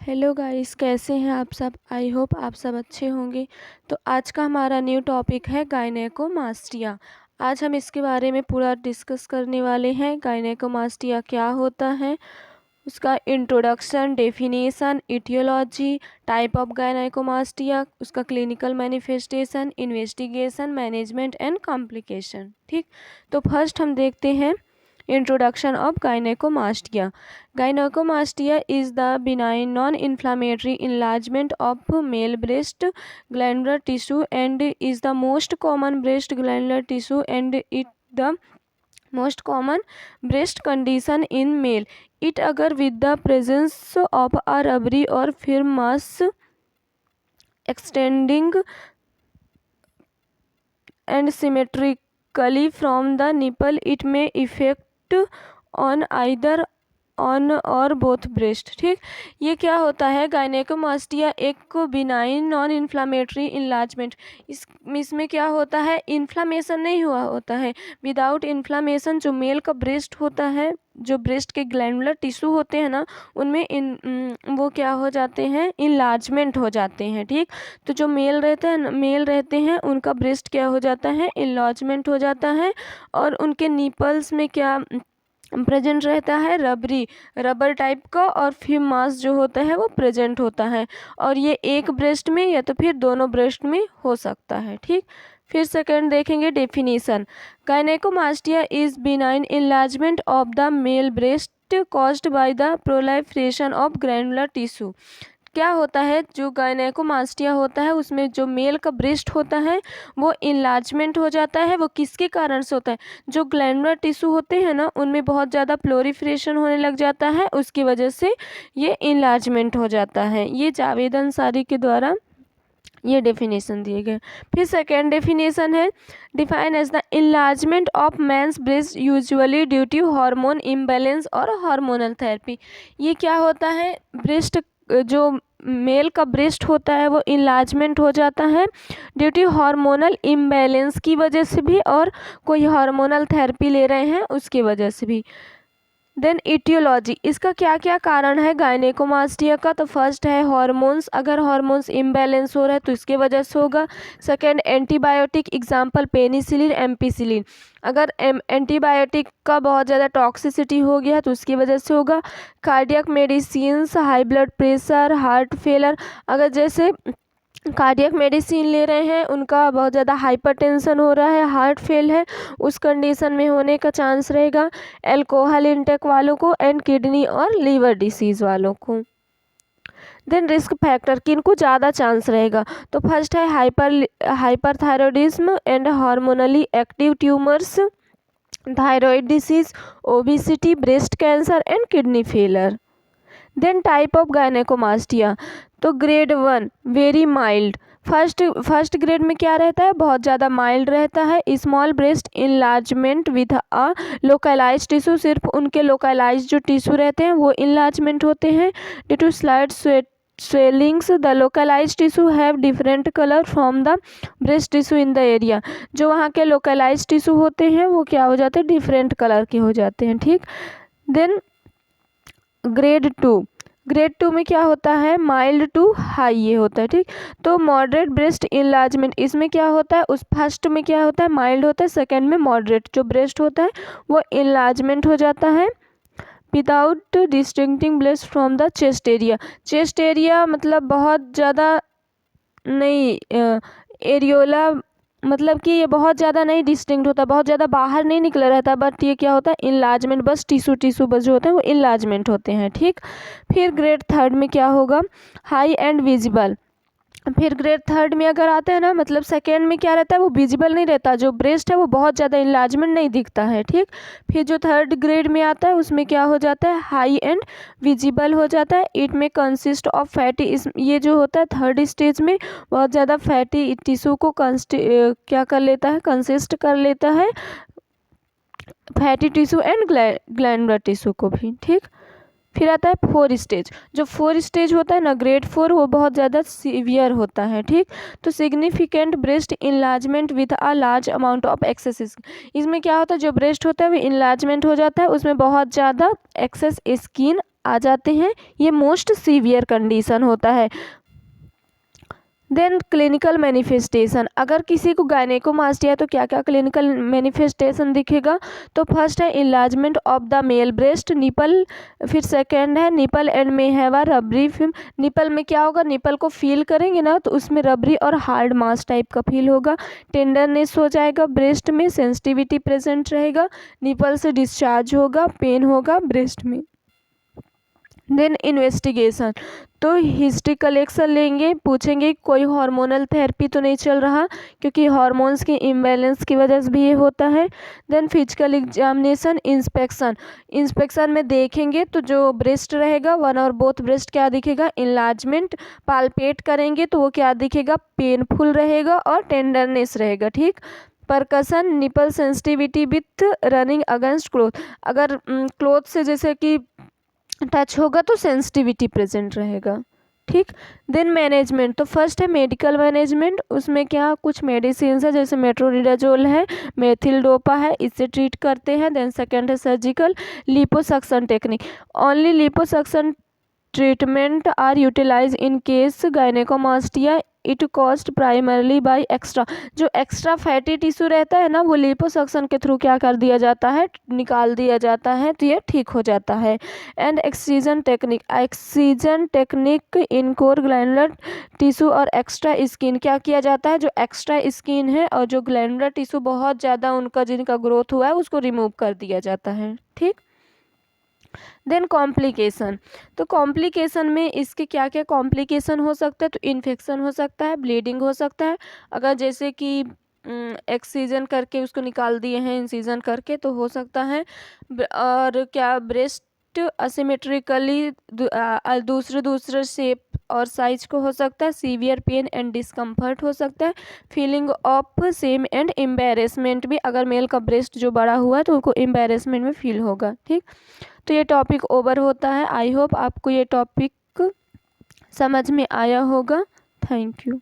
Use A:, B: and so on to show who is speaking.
A: Hello guys, कैसे हैं आप सब। आई होप आप सब अच्छे होंगे। तो आज का हमारा न्यू टॉपिक है गायनेकोमास्टिया। आज हम इसके बारे में पूरा डिस्कस करने वाले हैं। गायनेकोमास्टिया क्या होता है, उसका introduction, definition, aetiology, type of gynaecomastia, उसका clinical manifestation, investigation, management and complication. ठीक, तो फर्स्ट हम देखते हैं Introduction of gynecomastia. Gynecomastia is the benign non-inflammatory enlargement of male breast glandular tissue and is the most common breast glandular tissue and it the most common breast condition in male. It occur with the presence of a rubbery or firm mass extending and symmetrically from the nipple. It may affect on either on और both breast. ठीक, ये क्या होता है, गायनेकोमास्टिया एक benign non inflammatory enlargement. इसमें क्या होता है, इन्फ्लामेशन नहीं हुआ होता है। विदाउट इन्फ्लामेशन जो मेल का ब्रेस्ट होता है, जो ब्रेस्ट के ग्लैंडुलर टिश्यू होते हैं ना, उनमें वो क्या हो जाते हैं, इन्लार्जमेंट हो जाते हैं। ठीक, तो जो मेल रहते हैं उनका ब्रेस्ट क्या हो जाता है, इन्लार्जमेंट हो जाता है और उनके निपल्स में क्या प्रेजेंट रहता है, रबर टाइप का और फिर मास जो होता है वो प्रेजेंट होता है और ये एक ब्रेस्ट में या तो फिर दोनों ब्रेस्ट में हो सकता है। ठीक, फिर सेकंड देखेंगे definition. Gynaecomastia is benign enlargement of the male breast caused by the proliferation of granular tissue. क्या होता है, जो गायनेकोमास्टिया होता है उसमें जो मेल का ब्रेस्ट होता है वो इनलार्जमेंट हो जाता है। वो किसके कारण से होता है, जो ग्लैंडुलर टिश्यू होते हैं ना उनमें बहुत ज़्यादा प्लोरीफरेशन होने लग जाता है, उसकी वजह से ये इनलार्जमेंट हो जाता है। ये जावेद अंसारी के द्वारा ये डेफिनेशन दिए गए। फिर सेकेंड डेफिनेशन है, define as the enlargement of man's breast usually due to hormone imbalance और हार्मोनल थेरेपी। ये क्या होता है, ब्रेस्ट जो मेल का ब्रेस्ट होता है वो इनलार्जमेंट हो जाता है ड्यू टू हार्मोनल इम्बैलेंस की वजह से भी और कोई हार्मोनल थेरेपी ले रहे हैं उसकी वजह से भी। देन इटियोलॉजी, इसका क्या क्या कारण है गायनेकोमास्टिया का। तो फर्स्ट है हार्मोन्स, अगर हार्मोन्स इम्बैलेंस हो रहा है तो इसके वजह से होगा। Second antibiotic, example penicillin, ampicillin. अगर एंटीबायोटिक का बहुत ज़्यादा टॉक्सिसिटी हो गया तो उसकी वजह से होगा। Cardiac medicines, high blood pressure, heart failure, अगर जैसे कार्डियक मेडिसिन ले रहे हैं उनका बहुत ज़्यादा हाइपरटेंशन हो रहा है, हार्ट फेल है, उस कंडीशन में होने का चांस रहेगा। अल्कोहल इंटेक वालों को एंड किडनी और लीवर डिसीज़ वालों को। देन रिस्क फैक्टर, किनको ज़्यादा चांस रहेगा, तो फर्स्ट है hyperthyroidism and hormonally active tumours, thyroid disease, obesity, breast cancer and kidney failure. Then type of gynaecomastia, तो grade 1 very mild. First grade में क्या रहता है, बहुत ज़्यादा माइल्ड रहता है। Small breast enlargement with a localised tissue, सिर्फ उनके लोकलाइज्ड जो टिश्यू रहते हैं वो इनलार्जमेंट होते हैं। Due to slight swellings the localized tissue have different color from the breast tissue in the area। जो वहाँ के localized tissue होते हैं वो क्या हो जाते हैं, डिफरेंट कलर के हो जाते हैं। ठीक, देन ग्रेड टू में क्या होता है, माइल्ड टू हाई ये होता है। ठीक, तो मॉडरेट ब्रेस्ट इनलार्जमेंट, इसमें क्या होता है, उस फर्स्ट में क्या होता है, माइल्ड होता है, सेकंड में मॉडरेट, जो ब्रेस्ट होता है वो इनलार्जमेंट हो जाता है without distincting breast from the chest area. Chest area मतलब बहुत ज़्यादा नहीं, एरियोला मतलब कि ये बहुत ज़्यादा नहीं डिस्टिंक्ट होता, बहुत ज़्यादा बाहर नहीं निकला रहता, बट ये क्या होता है, इनलार्जमेंट, बस टिश्यू बस जो होते हैं वो इनलार्जमेंट होते हैं। ठीक, फिर ग्रेड थर्ड में क्या होगा, हाई एंड विजिबल। फिर ग्रेड थर्ड में अगर आते हैं ना, मतलब सेकेंड में क्या रहता है, वो विजिबल नहीं रहता, जो ब्रेस्ट है वो बहुत ज़्यादा इनलार्जमेंट नहीं दिखता है। ठीक, फिर जो थर्ड ग्रेड में आता है उसमें क्या हो जाता है, हाई एंड विजिबल हो जाता है। इट में कंसिस्ट ऑफ फैटी, ये जो होता है थर्ड स्टेज में बहुत ज़्यादा फैटी टिश्यू को क्या कर लेता है, कंसिस्ट कर लेता है, fatty tissue and glandular tissue को भी। ठीक, फिर आता है 4 स्टेज, जो 4 स्टेज होता है ना, ग्रेड 4, वो बहुत ज़्यादा सीवियर होता है। ठीक, तो significant breast enlargement with a large amount of excess, इसमें क्या होता है, जो ब्रेस्ट होता है वो इनलार्जमेंट हो जाता है, उसमें बहुत ज़्यादा एक्सेस स्किन आ जाते हैं, ये मोस्ट सीवियर कंडीशन होता है। देन क्लिनिकल मैनिफेस्टेशन, अगर किसी को गायनेकोमास्टिया है तो क्या क्या क्लिनिकल मैनिफेस्टेशन दिखेगा, तो फर्स्ट है enlargement of the male breast nipple, फिर सेकंड है nipple and may have a rubbery film, nipple में क्या होगा, निपल को फील करेंगे ना तो उसमें रबरी और हार्ड मास टाइप का फील होगा, टेंडरनेस हो जाएगा, ब्रेस्ट में सेंसिटिविटी प्रेजेंट रहेगा, निपल से डिस्चार्ज होगा, पेन होगा ब्रेस्ट में। देन इन्वेस्टिगेशन, तो हिस्ट्री कलेक्शन लेंगे, पूछेंगे कोई हार्मोनल थेरेपी तो नहीं चल रहा, क्योंकि हार्मोन्स के इम्बैलेंस की वजह से भी ये होता है। Then physical examination, inspection, inspection में देखेंगे तो जो ब्रेस्ट रहेगा वन और बोथ ब्रेस्ट क्या दिखेगा, इनलार्जमेंट, पाल्पेट करेंगे तो वो क्या दिखेगा, पेनफुल रहेगा और टेंडरनेस रहेगा, ठीक। परकसन, nipple sensitivity with running against cloth, अगर क्लोथ से जैसे कि टच होगा तो सेंसिटिविटी प्रेजेंट रहेगा, ठीक। देन मैनेजमेंट, तो फर्स्ट है मेडिकल मैनेजमेंट, उसमें क्या कुछ मेडिसिन है जैसे मेट्रोनिडाजोल है, मेथिल-डोपा है, इससे ट्रीट करते हैं। देन सेकंड है surgical liposuction technique, only liposuction treatment are utilize in case gynaecomastia, it cost primarily by extra, जो एक्स्ट्रा फैटी टिश्यू रहता है ना वो लिपोसक्शन के थ्रू क्या कर दिया जाता है, निकाल दिया जाता है, तो ये ठीक हो जाता है। And excision technique, excision technique in core glandular tissue और एक्स्ट्रा स्किन, क्या किया जाता है, जो एक्स्ट्रा स्किन है और जो ग्लैंडुलर टिश्यू बहुत ज़्यादा उनका जिनका ग्रोथ हुआ है उसको रिमूव कर दिया जाता है, ठीक। देन कॉम्प्लिकेशन, तो कॉम्प्लिकेशन में इसके क्या क्या कॉम्प्लिकेशन हो सकता है, तो इन्फेक्शन हो सकता है, ब्लीडिंग हो सकता है, अगर जैसे कि एक्सीजन करके उसको निकाल दिए हैं इंसीजन करके तो हो सकता है, और क्या ब्रेस्ट असिमेट्रिकली दूसरे शेप और साइज को हो सकता है, सीवियर पेन एंड डिस्कम्फर्ट हो सकता है, feeling of same and embarrassment भी, अगर मेल का ब्रेस्ट जो बड़ा हुआ है तो उनको एम्बेरसमेंट में फील होगा, ठीक। तो ये टॉपिक ओवर होता है। आई होप आपको ये टॉपिक समझ में आया होगा। Thank you.